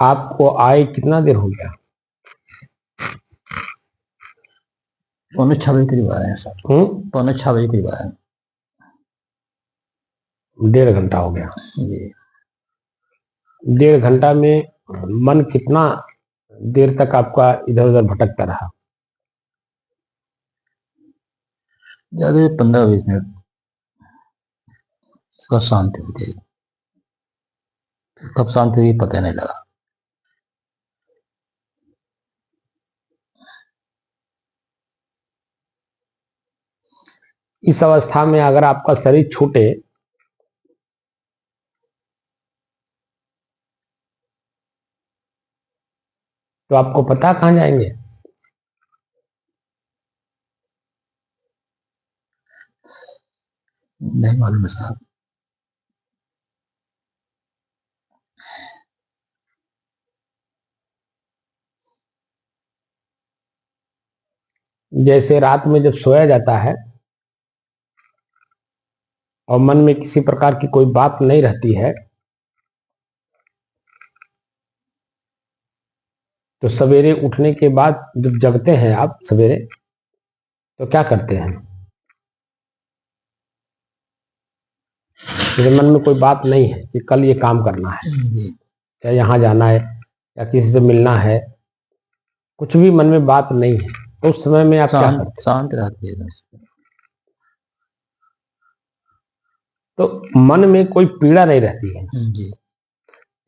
आपको आए कितना देर हो गया? 5:45 करीब आया है सर। 5:45 करीब आया। 1.5 घंटा हो गया जी। 1.5 घंटा में मन कितना देर तक आपका इधर उधर भटकता रहा? ज्यादा 15-20 मिनट उसका शांति हो गई। कब शांति हुई पता नहीं लगा। इस अवस्था में अगर आपका शरीर छूटे तो आपको पता कहां जाएंगे? नहीं मालूम है साहब। जैसे रात में जब सोया जाता है और मन में किसी प्रकार की कोई बात नहीं रहती है तो सवेरे उठने के बाद जब जगते हैं आप सवेरे तो क्या करते हैं? मेरे मन में कोई बात नहीं है कि कल ये काम करना है या यहाँ जाना है या किसी से मिलना है, कुछ भी मन में बात नहीं है, तो उस समय में आप क्या करते हैं? शांत रहती है। तो मन में कोई पीड़ा नहीं रहती है जी।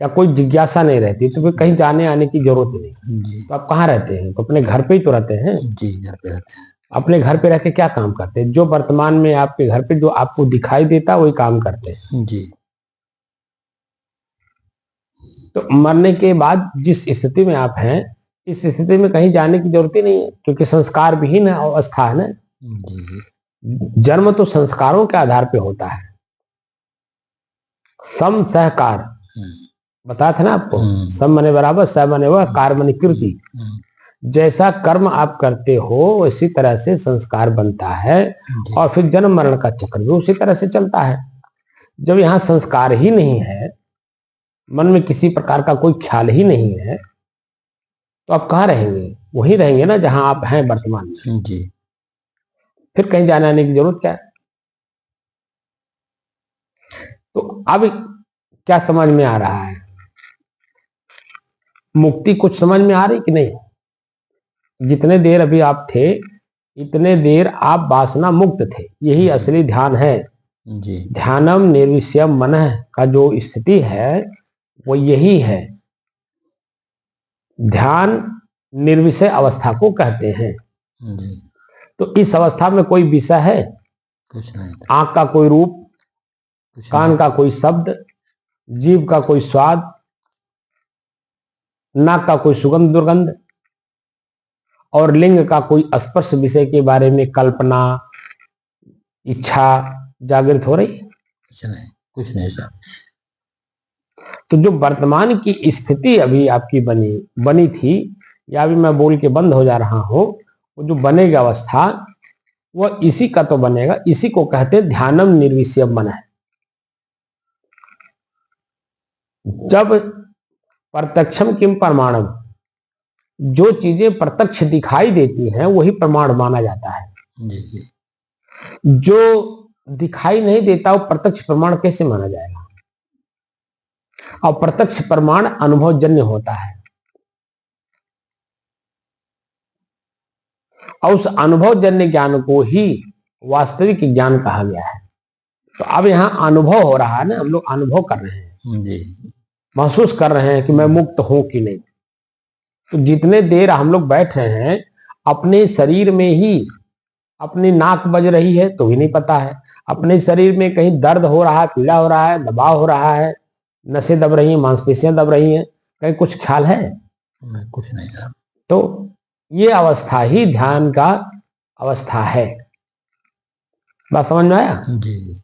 या कोई जिज्ञासा नहीं रहती, तो फिर कहीं जाने आने की जरूरत नहीं। जी। तो आप कहाँ रहते हैं? तो अपने घर पे ही तो रहते हैं। जी घर पे रहते हैं। अपने घर पे रह के क्या काम करते हैं? जो वर्तमान में आपके घर पे जो आपको दिखाई देता वही काम करते हैं। जी। तो मरने के बाद जिस स्थिति में आप हैं, इस स्थिति में कहीं जाने की जरूरत ही नहीं है, क्योंकि संस्कार विहीन अवस्था है ना। जन्म तो संस्कारों के आधार पे होता है। सम सहकार बताया था ना आपको। सम माने बराबर, सह माने वह, कार माने कृति। जैसा कर्म आप करते हो उसी तरह से संस्कार बनता है और फिर जन्म मरण का चक्र भी उसी तरह से चलता है। जब यहाँ संस्कार ही नहीं है, मन में किसी प्रकार का कोई ख्याल ही नहीं है, तो आप कहाँ रहेंगे? वहीं रहेंगे ना जहां आप हैं वर्तमान में। जी। फिर कहीं जाने आने की जरूरत क्या है? तो अब क्या समझ में आ रहा है? मुक्ति कुछ समझ में आ रही कि नहीं? जितने देर अभी आप थे इतने देर आप वासना मुक्त थे, यही असली ध्यान है। जी। ध्यानम निर्विषयम मनः का जो स्थिति है वो यही है। ध्यान निर्विषय अवस्था को कहते हैं। जी। तो इस अवस्था में कोई विषय है? कुछ नहीं। आंख का कोई रूप, कान का कोई शब्द, जीभ का कोई स्वाद, नाक का कोई सुगंध दुर्गंध और लिंग का कोई स्पर्श विषय के बारे में कल्पना, इच्छा जागृत हो रही? कुछ नहीं साहब। तो जो वर्तमान की स्थिति अभी आपकी बनी थी या अभी मैं बोल के बंद हो जा रहा हूं, वो जो बनेगा अवस्था वो इसी का तो बनेगा। इसी को कहते हैं ध्यानम निर्विषय मन है। जब प्रत्यक्षम किम प्रमाणम, जो चीजें प्रत्यक्ष दिखाई देती हैं वही प्रमाण माना जाता है। जी। जो दिखाई नहीं देता वो प्रत्यक्ष प्रमाण कैसे माना जाएगा? और प्रत्यक्ष प्रमाण अनुभवजन्य होता है और उस अनुभवजन्य ज्ञान को ही वास्तविक ज्ञान कहा गया है। तो अब यहाँ अनुभव हो रहा है ना, हम लोग अनुभव कर रहे हैं जी। महसूस कर रहे हैं कि मैं मुक्त हूं कि नहीं। तो जितने देर हम लोग बैठ रहे हैं अपने शरीर में ही अपनी नाक बज रही है तो भी नहीं पता है, अपने शरीर में कहीं दर्द हो रहा है, पीड़ा हो रहा है, दबाव हो रहा है, नसें दब रही हैं, मांसपेशियां दब रही हैं, कहीं कुछ ख्याल है? कुछ नहीं है। तो ये अवस्था ही ध्यान का अवस्था है। बात समझ में आया? जी।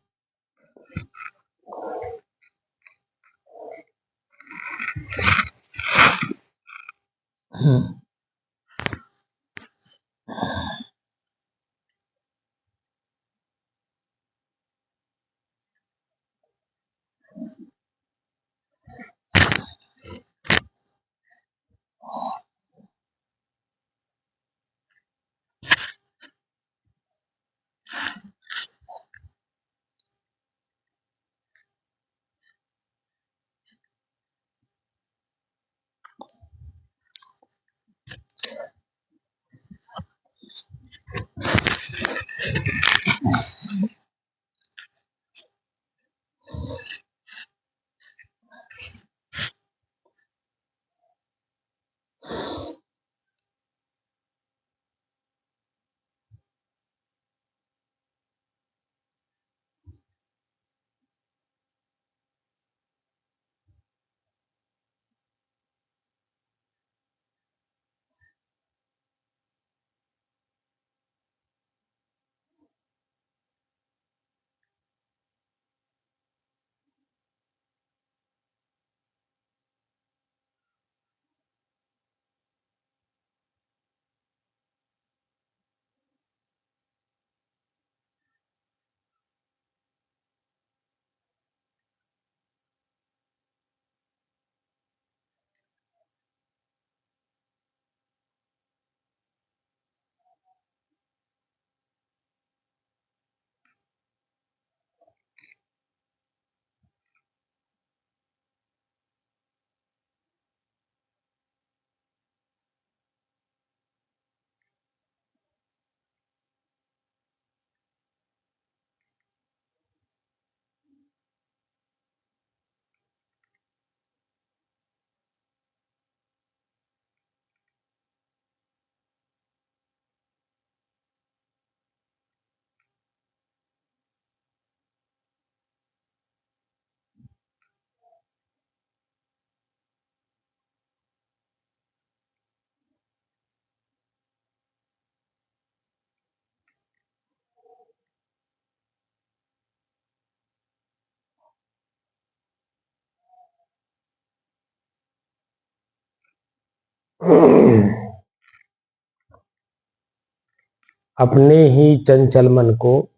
अपने ही चंचल मन को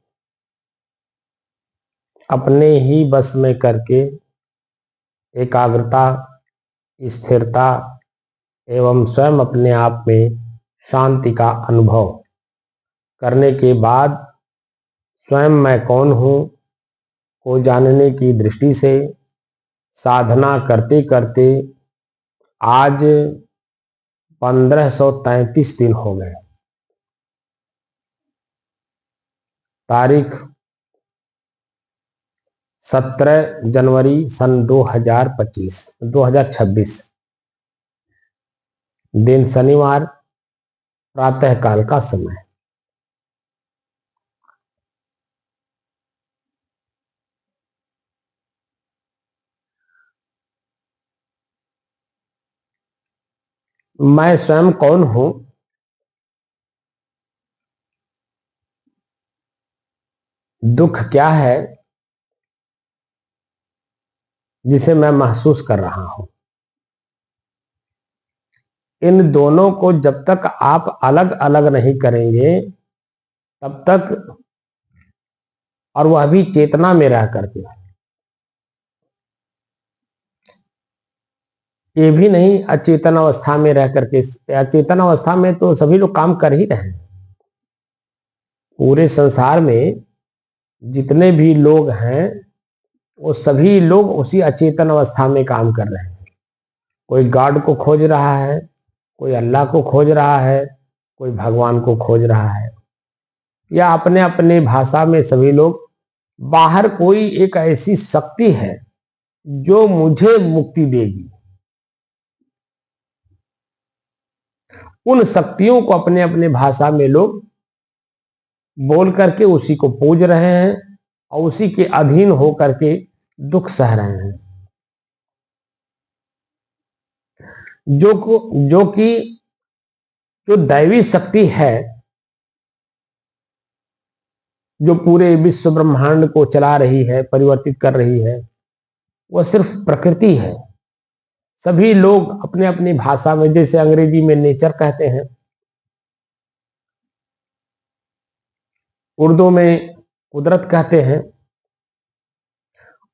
अपने ही बस में करके एकाग्रता, स्थिरता एवं स्वयं अपने आप में शांति का अनुभव करने के बाद स्वयं मैं कौन हूं को जानने की दृष्टि से साधना करते करते आज 1533 दिन हो गए। तारीख 17 जनवरी सन 2026, दिन शनिवार, प्रातः काल का समय। मैं स्वयं कौन हूं, दुख क्या है जिसे मैं महसूस कर रहा हूं, इन दोनों को जब तक आप अलग अलग नहीं करेंगे तब तक, और वह भी चेतना में रह करके, ये भी नहीं अचेतन अवस्था में रह करके। अचेतन अवस्था में तो सभी लोग काम कर ही रहे हैं। पूरे संसार में जितने भी लोग हैं वो सभी लोग उसी अचेतन अवस्था में काम कर रहे हैं। कोई गॉड को खोज रहा है, कोई अल्लाह को खोज रहा है, कोई भगवान को खोज रहा है, या अपने अपने भाषा में सभी लोग, बाहर कोई एक ऐसी शक्ति है जो मुझे मुक्ति देगी, उन शक्तियों को अपने अपने भाषा में लोग बोल करके उसी को पूज रहे हैं और उसी के अधीन हो करके दुख सह रहे हैं। जो कि जो दैवी शक्ति है, जो पूरे विश्व ब्रह्मांड को चला रही है, परिवर्तित कर रही है, वह सिर्फ प्रकृति है। सभी लोग अपने अपनी भाषा में, जैसे अंग्रेजी में नेचर कहते हैं, उर्दू में कुदरत कहते हैं,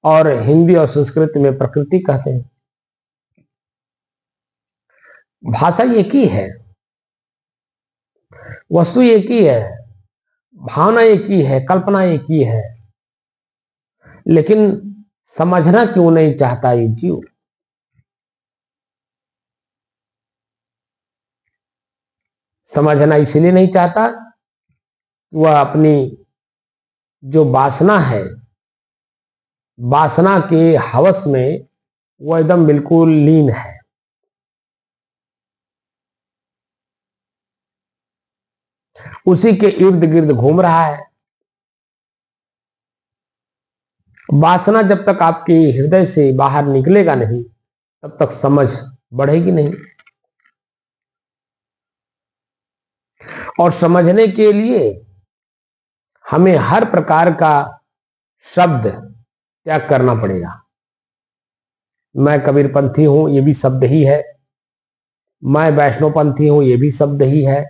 और हिंदी और संस्कृत में प्रकृति कहते हैं। भाषा एक ही है, वस्तु एक ही है, भावना एक ही है, कल्पना एक ही है, लेकिन समझना क्यों नहीं चाहता ये जीव? समझना इसलिए नहीं चाहता, वह अपनी जो वासना है, वासना के हवस में वह एकदम बिल्कुल लीन है। उसी के इर्द गिर्द घूम रहा है। वासना जब तक आपके हृदय से बाहर निकलेगा नहीं, तब तक समझ बढ़ेगी नहीं। और समझने के लिए हमें हर प्रकार का शब्द त्याग करना पड़ेगा। मैं कबीरपंथी हूं, ये भी शब्द ही है। मैं वैष्णवपंथी हूं, ये भी शब्द ही है।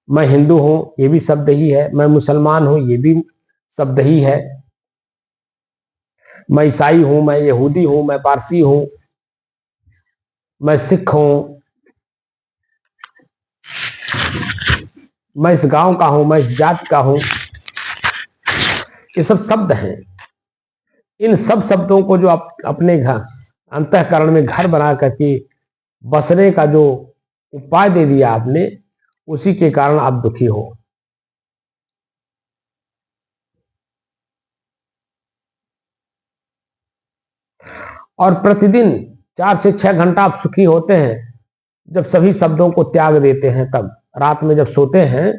मैं हिंदू हूं, ये भी शब्द ही है। मैं मुसलमान हूं, ये भी शब्द ही है। मैं ईसाई हूं, मैं यहूदी हूं, मैं पारसी हूं, मैं सिख हूं, मैं इस गांव का हूं, मैं इस जाति का हूं, ये सब शब्द हैं। इन सब शब्दों को जो आप अपने घर अंतःकरण में घर बना करके बसने का जो उपाय दे दिया आपने, उसी के कारण आप दुखी हो। और प्रतिदिन 4 से 6 घंटा आप सुखी होते हैं जब सभी शब्दों को त्याग देते हैं। तब रात में जब सोते हैं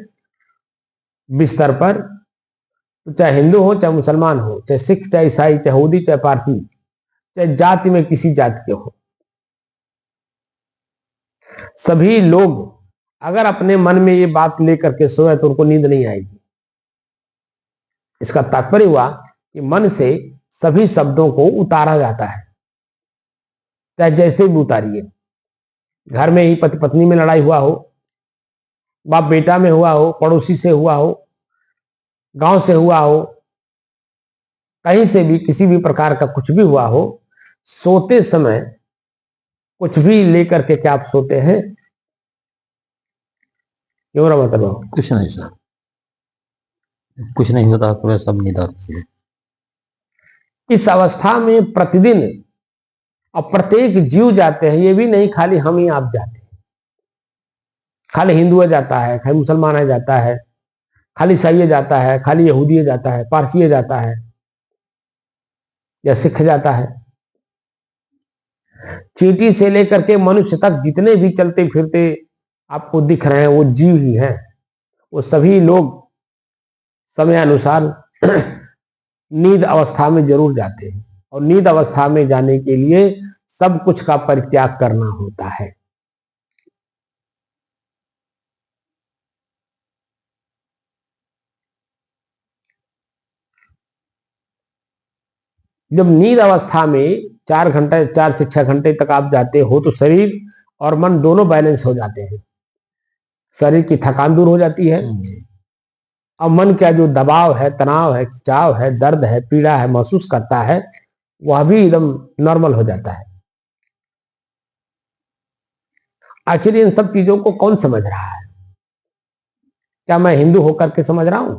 बिस्तर पर, तो चाहे हिंदू हो, चाहे मुसलमान हो, चाहे सिख, चाहे ईसाई, चाहे यहूदी, चाहे पारसी, चाहे जाति में किसी जाति के हो, सभी लोग अगर अपने मन में ये बात लेकर के सोए तो उनको नींद नहीं आएगी। इसका तात्पर्य हुआ कि मन से सभी शब्दों को उतारा जाता है, चाहे जैसे भी उतारिए। घर में ही पति पत्नी में लड़ाई हुआ हो, बाप बेटा में हुआ हो, पड़ोसी से हुआ हो, गांव से हुआ हो, कहीं से भी किसी भी प्रकार का कुछ भी हुआ हो, सोते समय कुछ भी लेकर के क्या आप सोते हैं? क्यों रहा मतलब? कुछ नहीं सर, कुछ नहीं होता तो सब नींद आती है। इस अवस्था में प्रतिदिन और प्रत्येक जीव जाते हैं। ये भी नहीं खाली हम ही आप जाते हैं, खाली हिंदू जाता है, खाली मुसलमान जाता है, खाली ईसाई जाता है, खाली यहूदी जाता है, पारसी जाता है, या सिख जाता है। चींटी से लेकर के मनुष्य तक जितने भी चलते फिरते आपको दिख रहे हैं, वो जीव ही हैं। वो सभी लोग समय अनुसार नींद अवस्था में जरूर जाते हैं, और नींद अवस्था में जाने के लिए सब कुछ का परित्याग करना होता है। जब नींद अवस्था में 4 से 6 घंटे तक आप जाते हो, तो शरीर और मन दोनों बैलेंस हो जाते हैं। शरीर की थकान दूर हो जाती है, और मन का जो दबाव है, तनाव है, खिंचाव है, दर्द है, पीड़ा है महसूस करता है, वह भी एकदम नॉर्मल हो जाता है। आखिर इन सब चीजों को कौन समझ रहा है? क्या मैं हिंदू होकर के समझ रहा हूं?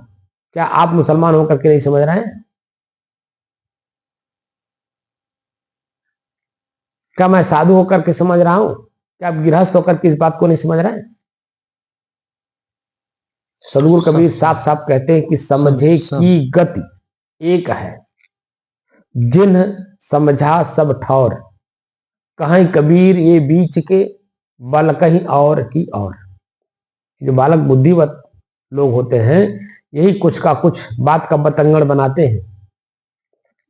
क्या आप मुसलमान होकर के नहीं समझ रहे हैं? क्या मैं साधु होकर के समझ रहा हूं? क्या आप गृहस्थ होकर के इस बात को नहीं समझ रहे हैं? सदगुरु कबीर साफ साफ कहते हैं कि समझे की गति एक है, जिन समझा सब ठौर, कहीं कबीर ये बीच के बल कहीं और की और। जो बालक बुद्धिवत लोग होते हैं, यही कुछ का कुछ बात का बतंगड़ बनाते हैं,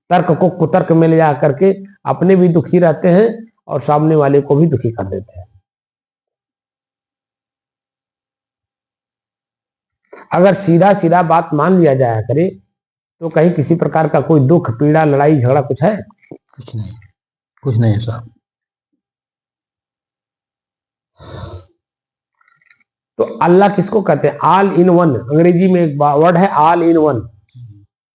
तर्क को कुतर्क में ले जा करके अपने भी दुखी रहते हैं और सामने वाले को भी दुखी कर देते हैं। अगर सीधा सीधा बात मान लिया जाया करे, तो कहीं किसी प्रकार का कोई दुख, पीड़ा, लड़ाई झगड़ा कुछ है? कुछ नहीं, कुछ नहीं है साहब। तो अल्लाह किसको कहते हैं? All in one. अंग्रेजी में एक वर्ड है ऑल इन वन,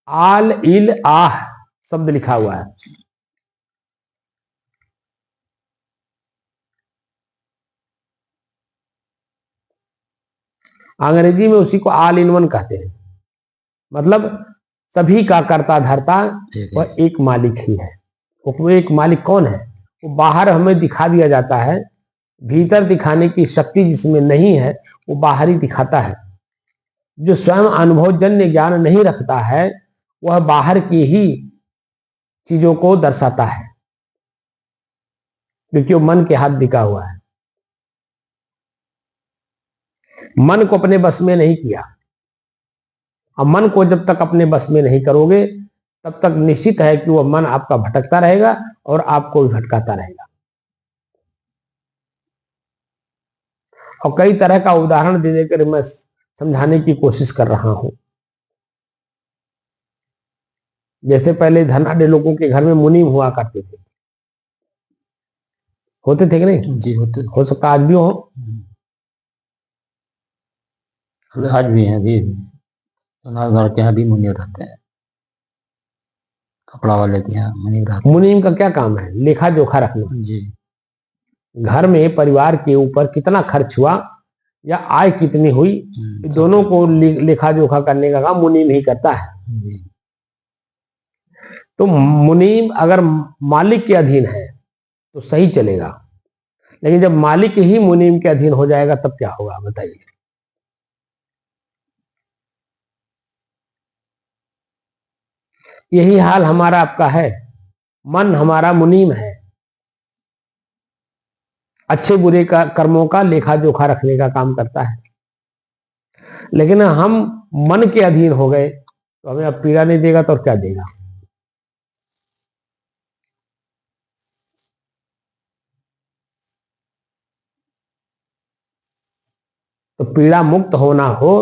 ऑल इल आह शब्द लिखा हुआ है। अंग्रेजी में उसी को ऑल इन वन कहते हैं। मतलब सभी का कर्ता धर्ता वह एक मालिक ही है। वो एक मालिक कौन है? वो बाहर हमें दिखा दिया जाता है, भीतर दिखाने की शक्ति जिसमें नहीं है वो बाहर ही दिखाता है। जो स्वयं अनुभवजन्य ज्ञान नहीं रखता है वह बाहर की ही चीजों को दर्शाता है, क्योंकि वो मन के हाथ बिका हुआ है। मन को अपने बस में नहीं किया। अब मन को जब तक अपने बस में नहीं करोगे तब तक निश्चित है कि वह मन आपका भटकता रहेगा और आपको भी भटकाता रहेगा। और कई तरह का उदाहरण दे देकर मैं समझाने की कोशिश कर रहा हूं। जैसे पहले धनाढ़ लोगों के घर में मुनीम हुआ करते थे, होते थे कि नहीं? जी होते। हो सकता आज भी हो। आज भी हैं, अभी सोनार के यहाँ भी मुनीम रहते हैं, कपड़ा वाले के यहाँ मुनीम रहते हैं। मुनीम का क्या काम है? लेखा जोखा रखना। जी। घर में परिवार के ऊपर कितना खर्च हुआ या आय कितनी हुई, दोनों को लेखा जोखा करने का काम मुनीम ही करता है। जी। तो मुनीम अगर मालिक के अधीन है तो सही चलेगा, लेकिन जब मालिक ही मुनीम के अधीन हो जाएगा तब क्या होगा बताइए? यही हाल हमारा आपका है। मन हमारा मुनीम है, अच्छे बुरे का कर्मों का लेखा जोखा रखने का काम करता है। लेकिन हम मन के अधीन हो गए तो हमें अब पीड़ा नहीं देगा तो और क्या देगा? तो पीड़ा मुक्त होना हो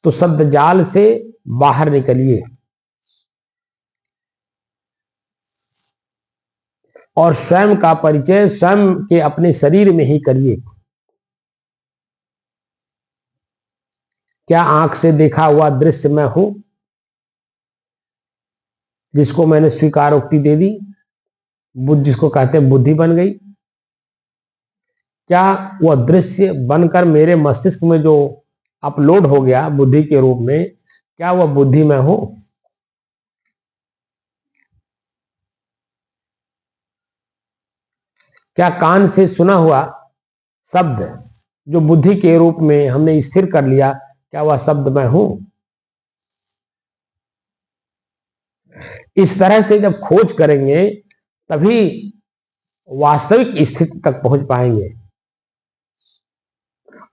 तो शब्द जाल से बाहर निकलिए और स्वयं का परिचय स्वयं के अपने शरीर में ही करिए। क्या आंख से देखा हुआ दृश्य मैं हूं जिसको मैंने स्वीकारोक्ति दे दी, बुद्ध जिसको कहते हैं बुद्धि बन गई? क्या वह दृश्य बनकर मेरे मस्तिष्क में जो अपलोड हो गया बुद्धि के रूप में, क्या वह बुद्धि मैं हूं? क्या कान से सुना हुआ शब्द जो बुद्धि के रूप में हमने स्थिर कर लिया, क्या वह शब्द मैं हूं? इस तरह से जब खोज करेंगे तभी वास्तविक स्थिति तक पहुंच पाएंगे,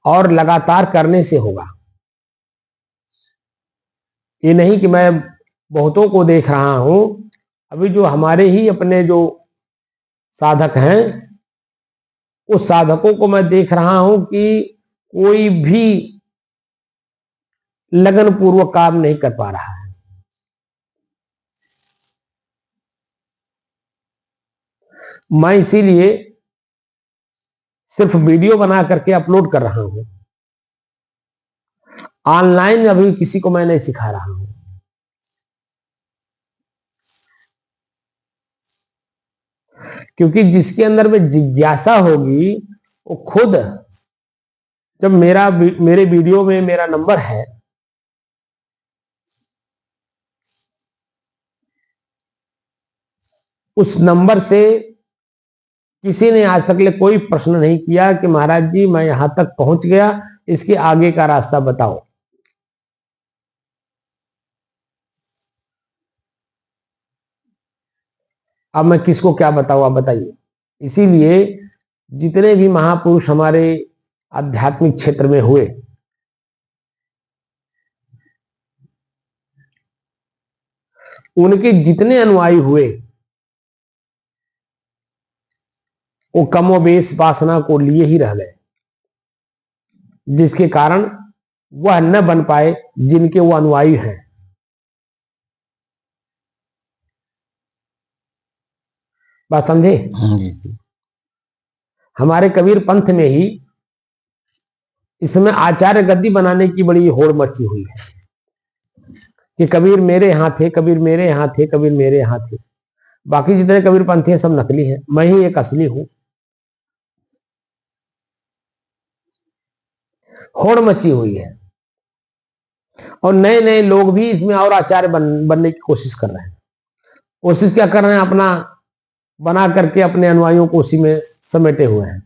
और लगातार करने से होगा। ये नहीं कि मैं बहुतों को देख रहा हूं, अभी जो हमारे ही अपने जो साधक हैं उस साधकों को मैं देख रहा हूं कि कोई भी लगन पूर्वक काम नहीं कर पा रहा है। मैं इसीलिए सिर्फ वीडियो बना करके अपलोड कर रहा हूं। ऑनलाइन अभी किसी को मैं नहीं सिखा रहा हूं, क्योंकि जिसके अंदर में जिज्ञासा होगी वो खुद, जब मेरे वीडियो में मेरा नंबर है, उस नंबर से किसी ने आज तक ले कोई प्रश्न नहीं किया कि महाराज जी मैं यहां तक पहुंच गया, इसके आगे का रास्ता बताओ। अब मैं किसको क्या बताऊं, आप बताइए। इसीलिए जितने भी महापुरुष हमारे आध्यात्मिक क्षेत्र में हुए, उनके जितने अनुयायी हुए वो कमोबेश वासना को लिए ही रह गए, जिसके कारण वह न बन पाए जिनके वो अनुयायी हैं। बात समझे? हमारे कबीर पंथ में ही इसमें आचार्य गद्दी बनाने की बड़ी होड़ मची हुई है कि कबीर मेरे यहां थे, कबीर मेरे यहां थे, कबीर मेरे यहां थे। बाकी जितने कबीर पंथी हैं सब नकली हैं, मैं ही एक असली हूं। होड़ मची हुई है और नए नए लोग भी इसमें और आचार्य बनने की कोशिश कर रहे हैं। कोशिश क्या कर रहे हैं? अपना बना करके अपने अनुयायियों को उसी में समेटे हुए हैं।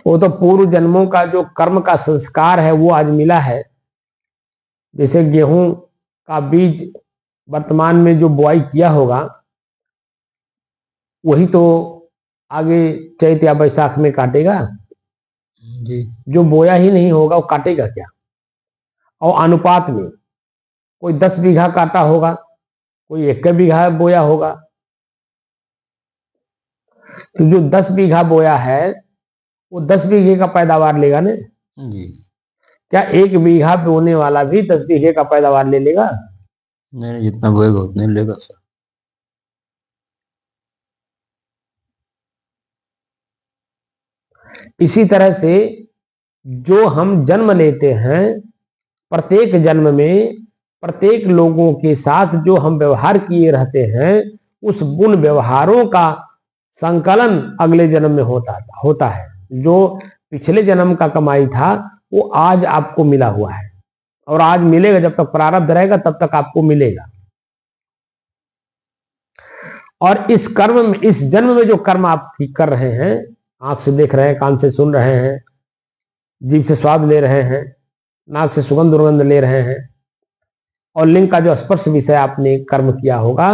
वो तो पूर्व जन्मों का जो कर्म का संस्कार है वो आज मिला है। जैसे गेहूं का बीज वर्तमान में जो बुआई किया होगा वही तो आगे चैत या बैसाख में काटेगा जी। जो बोया ही नहीं होगा वो काटेगा क्या। और अनुपात में कोई 10 बीघा काटा होगा, कोई 1 बीघा बोया होगा। तो जो 10 बीघा बोया है वो 10 बीघे का पैदावार लेगा ना। जी। क्या 1 बीघा बोने वाला भी 10 बीघे का पैदावार ले लेगा? नहीं, जितना बोएगा उतना ही लेगा सर। इसी तरह से जो हम जन्म लेते हैं, प्रत्येक जन्म में प्रत्येक लोगों के साथ जो हम व्यवहार किए रहते हैं उस उन व्यवहारों का संकलन अगले जन्म में होता है। जो पिछले जन्म का कमाई था वो आज आपको मिला हुआ है और आज मिलेगा। जब तक प्रारब्ध रहेगा तब तक आपको मिलेगा। और इस कर्म में, इस जन्म में जो कर्म आप कर रहे हैं, आंख से देख रहे हैं, कान से सुन रहे हैं, जीभ से स्वाद ले रहे हैं, नाक से सुगंध दुर्गंध ले रहे हैं, और लिंग का जो स्पर्श विषय आपने कर्म किया होगा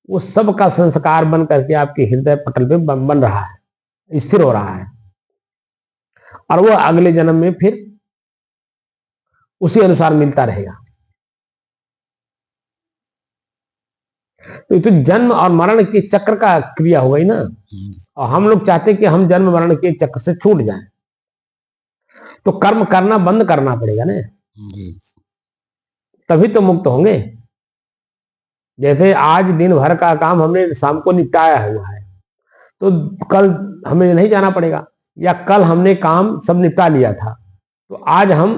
वो सब का संस्कार बन करके आपके हृदय पटल पे बन रहा है, स्थिर हो रहा है। और वो अगले जन्म में फिर उसी अनुसार मिलता रहेगा। तो जन्म और मरण के चक्र का क्रिया हो गई ना। और हम लोग चाहते हैं कि हम जन्म मरण के चक्र से छूट जाएं, तो कर्म करना बंद करना पड़ेगा ना, तभी तो मुक्त होंगे। जैसे आज दिन भर का काम हमने शाम को निपटाया हुआ है तो कल हमें नहीं जाना पड़ेगा, या कल हमने काम सब निपटा लिया था तो आज हम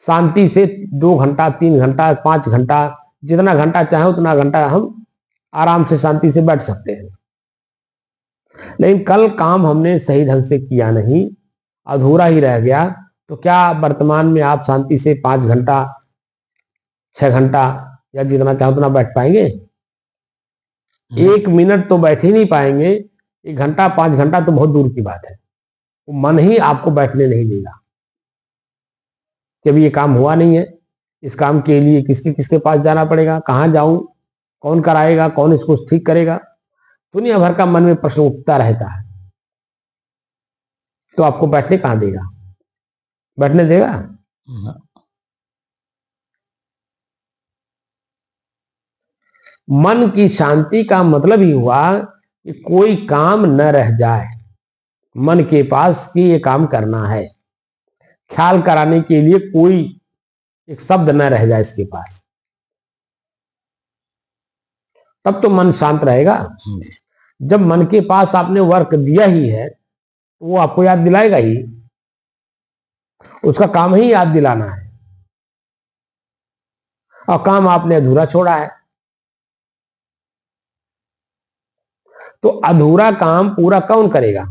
शांति से 2 घंटा 3 घंटा 5 घंटा जितना घंटा चाहे उतना घंटा हम आराम से शांति से बैठ सकते हैं। लेकिन कल काम हमने सही ढंग से किया नहीं, अधूरा ही रह गया, तो क्या वर्तमान में आप शांति से 5 घंटा 6 घंटा या जितना चाहे उतना बैठ पाएंगे? 1 मिनट तो बैठ ही नहीं पाएंगे। 1 घंटा 5 घंटा तो बहुत दूर की बात है। वो मन ही आपको बैठने नहीं देगा कि अभी ये काम हुआ नहीं है, इस काम के लिए किसके किसके पास जाना पड़ेगा, कहाँ जाऊं, कौन कराएगा, कौन इसको ठीक करेगा। दुनिया भर का मन में प्रश्न उठता रहता है, तो आपको बैठने कहां देगा? बैठने देगा? मन की शांति का मतलब ही हुआ कि कोई काम न रह जाए मन के पास कि ये काम करना है, ख्याल कराने के लिए कोई एक शब्द न रह जाए इसके पास, तब तो मन शांत रहेगा। जब मन के पास आपने वर्क दिया ही है तो वो आपको याद दिलाएगा ही, उसका काम ही याद दिलाना है, और काम आपने अधूरा छोड़ा है। तो अधूरा काम पूरा कौन करेगा?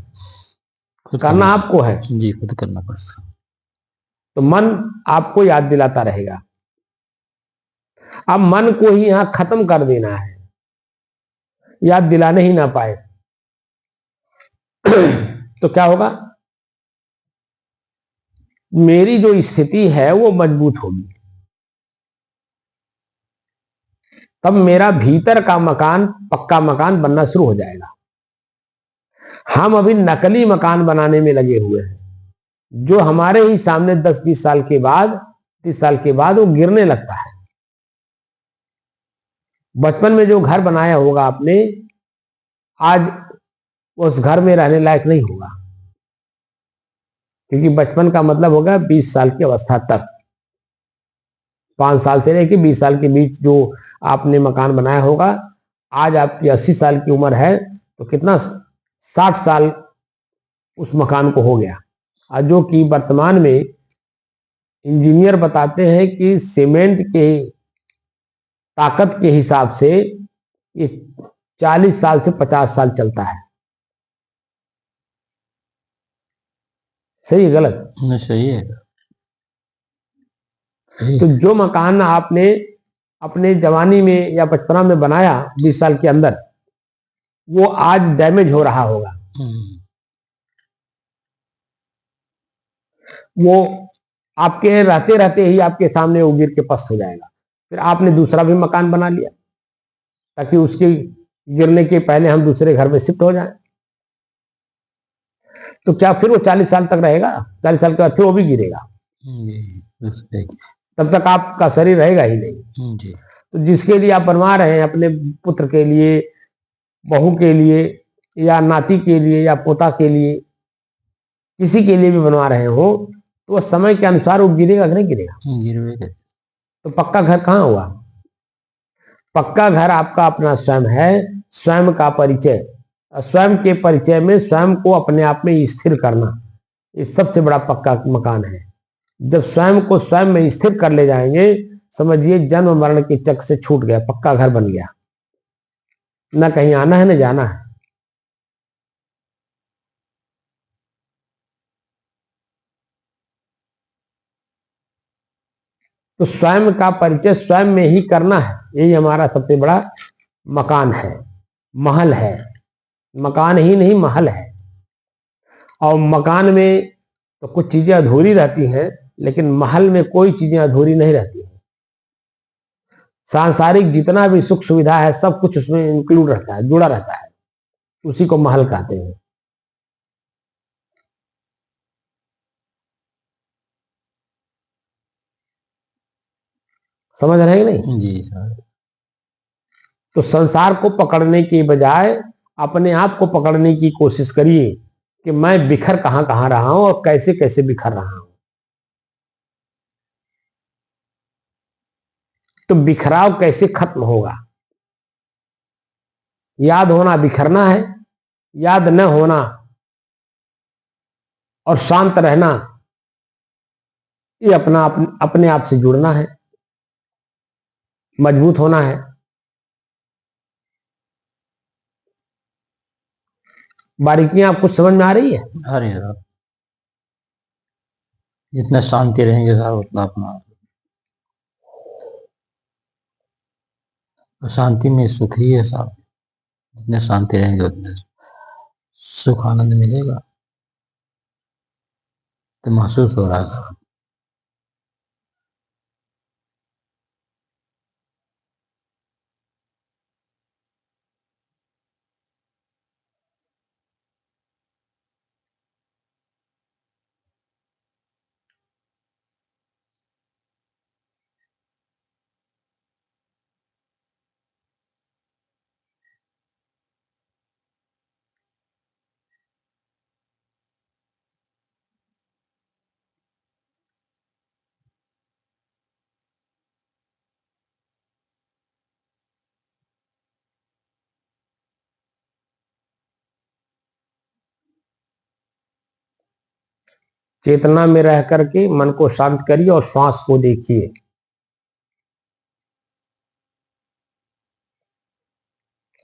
करना आपको है जी, खुद करना पड़ेगा। तो मन आपको याद दिलाता रहेगा। अब मन को ही यहां खत्म कर देना है, याद दिलाने ही ना पाए तो क्या होगा? मेरी जो स्थिति है वो मजबूत होगी, तब मेरा भीतर का मकान पक्का मकान बनना शुरू हो जाएगा। हम अभी नकली मकान बनाने में लगे हुए हैं, जो हमारे ही सामने 10-20 साल के बाद 30 साल के बाद वो गिरने लगता है। बचपन में जो घर बनाया होगा आपने, आज उस घर में रहने लायक नहीं होगा, क्योंकि बचपन का मतलब होगा 20 साल की अवस्था तक। 5 साल से लेकर 20 साल के बीच जो आपने मकान बनाया होगा, आज आपकी 80 साल की उम्र है तो कितना 60 साल उस मकान को हो गया। आज जो कि वर्तमान में इंजीनियर बताते हैं कि सीमेंट के ताकत के हिसाब से ये 40 साल से 50 साल चलता है। सही है गलत? सही है। तो जो मकान आपने अपने जवानी में या बचपना में बनाया 20 साल के अंदर, वो आज डैमेज हो रहा होगा। वो आपके रहते रहते ही आपके सामने वो गिर के पस्त हो जाएगा। फिर आपने दूसरा भी मकान बना लिया ताकि उसके गिरने के पहले हम दूसरे घर में शिफ्ट हो जाएं। तो क्या फिर वो 40 साल तक रहेगा? 40 साल के बाद फिर वो भी गिरेगा, तब तक आपका शरीर रहेगा ही नहीं। तो जिसके लिए आप बनवा रहे हैं, अपने पुत्र के लिए, बहू के लिए, या नाती के लिए, या पोता के लिए, किसी के लिए भी बनवा रहे हो, तो समय के अनुसार वो गिरेगा कि नहीं गिरेगा? तो पक्का घर कहाँ हुआ? पक्का घर आपका अपना स्वयं है, स्वयं का परिचय। स्वयं के परिचय में स्वयं को अपने आप में स्थिर करना, ये सबसे बड़ा पक्का मकान है। जब स्वयं को स्वयं में स्थिर कर ले जाएंगे, समझिए जन्म मरण के चक्र से छूट गया, पक्का घर बन गया। न कहीं आना है न जाना है। तो स्वयं का परिचय स्वयं में ही करना है, यही हमारा सबसे बड़ा मकान है, महल है। मकान ही नहीं, महल है। और मकान में तो कुछ चीजें अधूरी रहती हैं, लेकिन महल में कोई चीजें अधूरी नहीं रहती हैं। सांसारिक जितना भी सुख सुविधा है, सब कुछ उसमें इंक्लूड रहता है, जुड़ा रहता है। उसी को महल कहते हैं। समझ रहे हैं नहीं? जी सर। तो संसार को पकड़ने की बजाय अपने आप को पकड़ने की कोशिश करिए कि मैं बिखर कहां कहां रहा हूं और कैसे कैसे बिखर रहा हूं। तो बिखराव कैसे खत्म होगा? याद होना बिखरना है, याद न होना और शांत रहना, ये अपने आप से जुड़ना है, मजबूत होना है। बारीकियां आप कुछ समझ में आ रही है? अरे सर, जितना शांति रहेंगे सर उतना अपना शांति में सुख ही है सर। जितने शांति रहेंगे उतने सुख आनंद मिलेगा। तो महसूस हो रहा है सर। चेतना में रह करके मन को शांत करिए और श्वास को देखिए।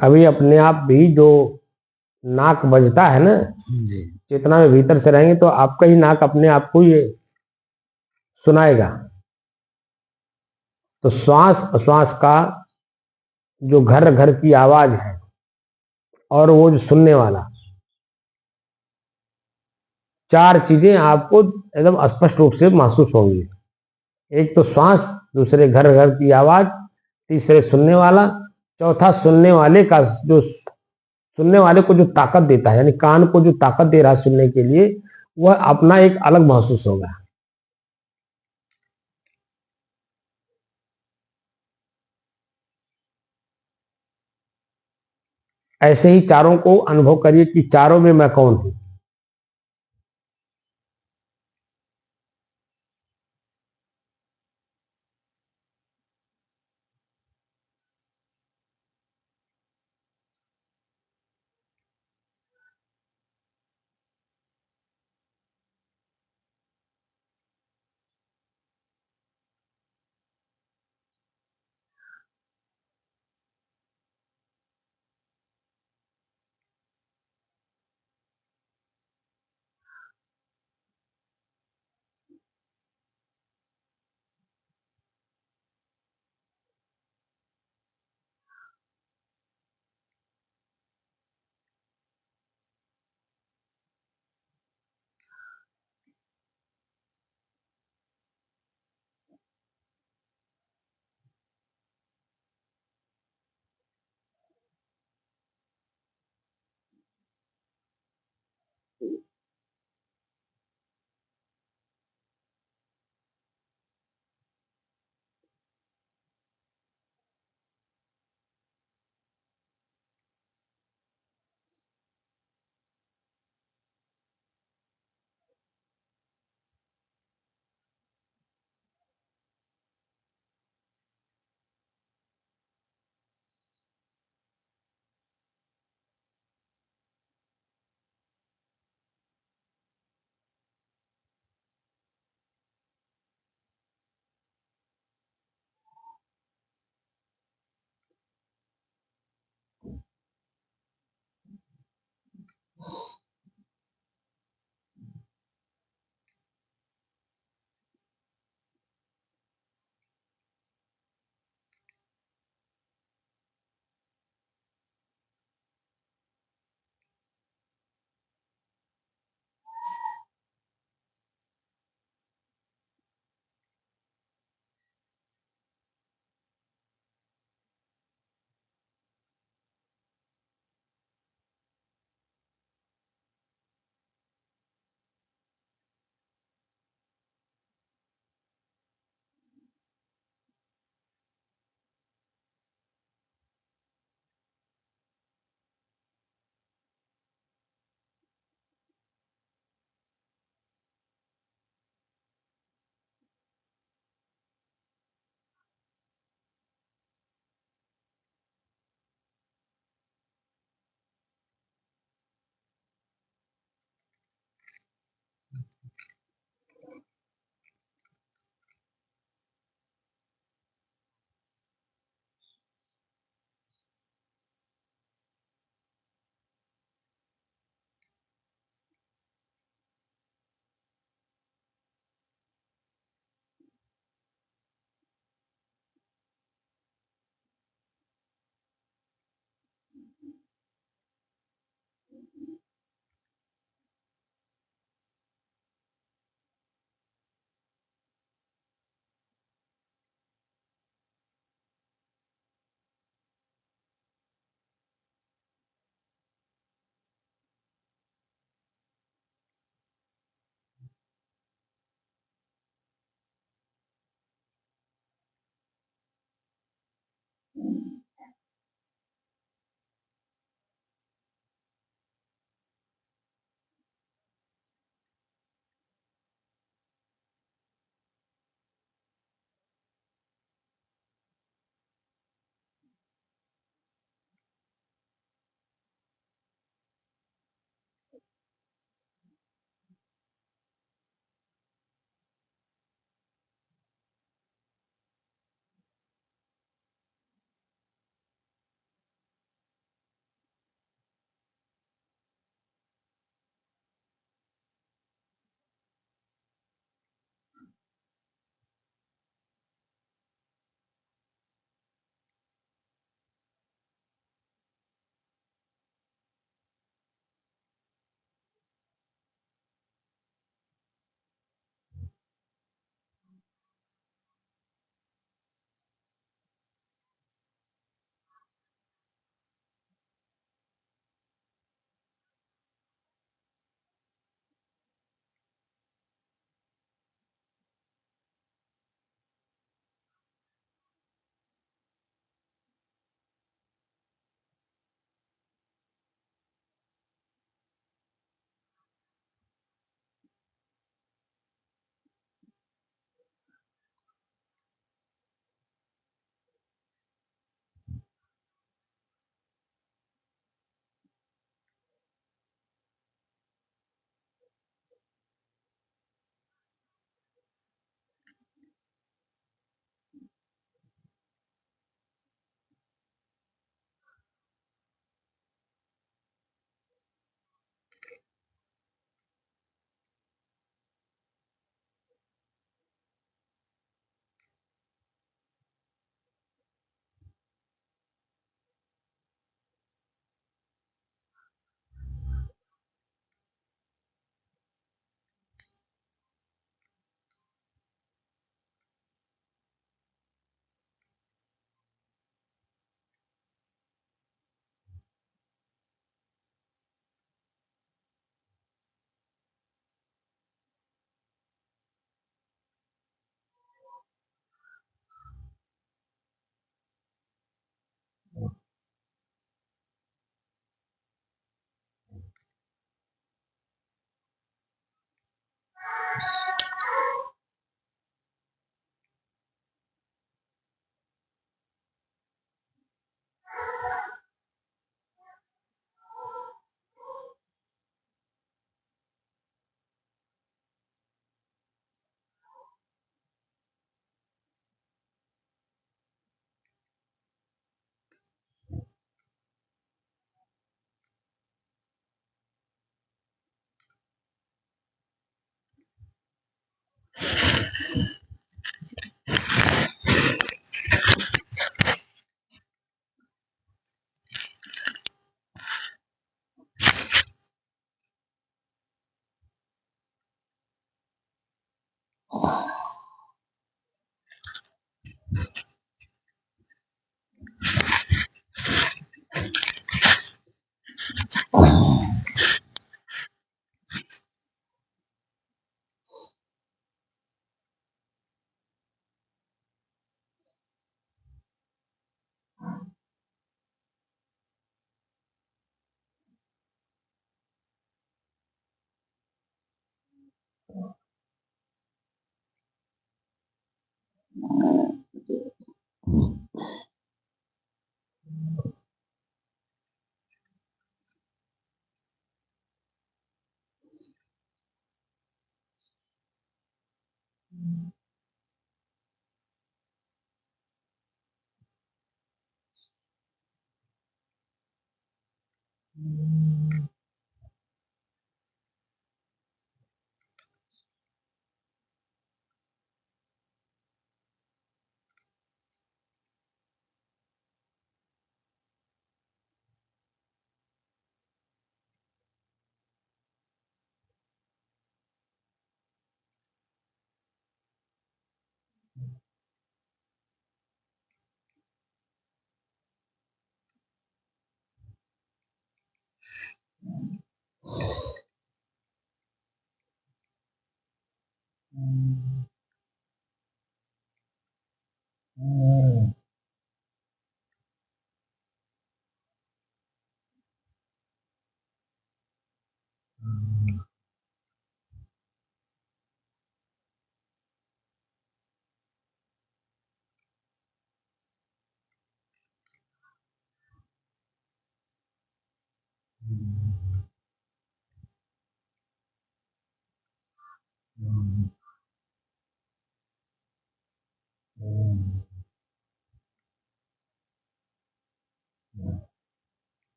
अभी अपने आप भी जो नाक बजता है ना, जी। चेतना में भीतर से रहेंगे तो आपका ही नाक अपने आप को ये सुनाएगा। तो श्वास प्रश्वास का जो घर घर की आवाज है, और वो जो सुनने वाला, चार चीजें आपको एकदम स्पष्ट रूप से महसूस होंगी। एक तो श्वास, दूसरे घर घर की आवाज, तीसरे सुनने वाला, चौथा सुनने वाले का जो, सुनने वाले को जो ताकत देता है, यानी कान को जो ताकत दे रहा है सुनने के लिए, वह अपना एक अलग महसूस होगा। ऐसे ही चारों को अनुभव करिए कि चारों में मैं कौन हूं।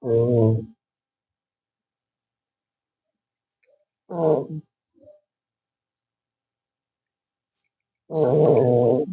ओम ओम ओम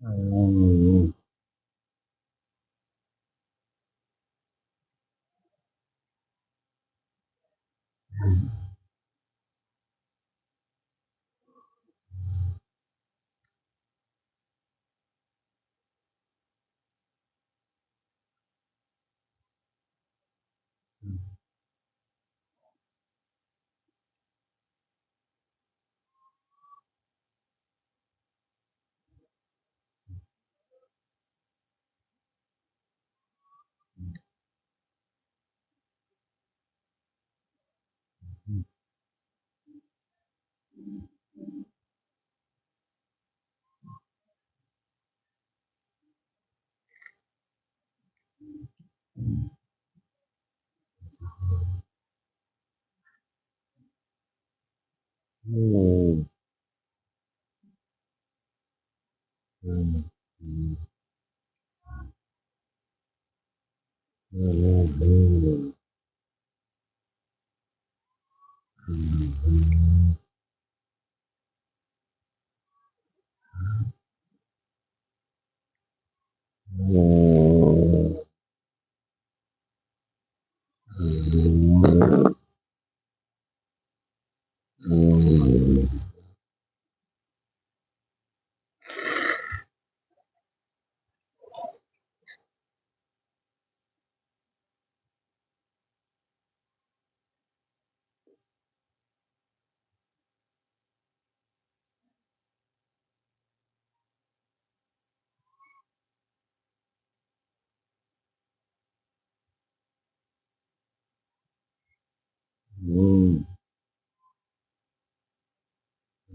हम्म, हम्म,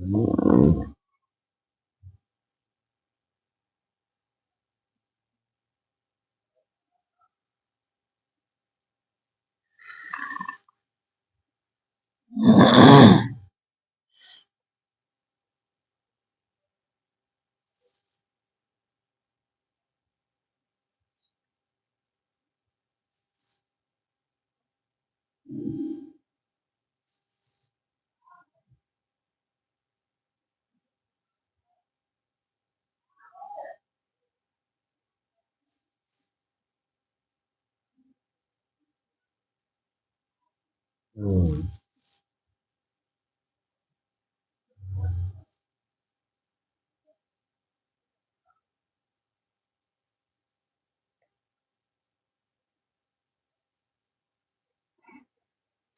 हम्म, हम्म,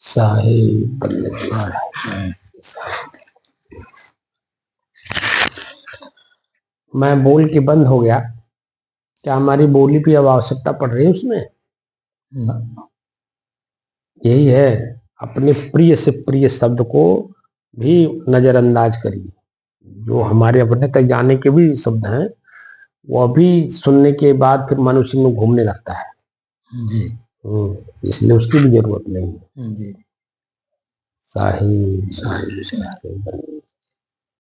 साहिब बल्लभ साहिब। मैं बोल के बंद हो गया, क्या हमारी बोली की अब आवश्यकता पड़ रही है उसमें? यही है, अपने प्रिय से प्रिय शब्द को भी नजरअंदाज करिए। जो हमारे अपने तक जाने के भी शब्द हैं, वो भी सुनने के बाद फिर मनुष्य में घूमने लगता है जी इसलिए उसकी भी जरूरत नहीं है। जी साहिब साहिब साहिब।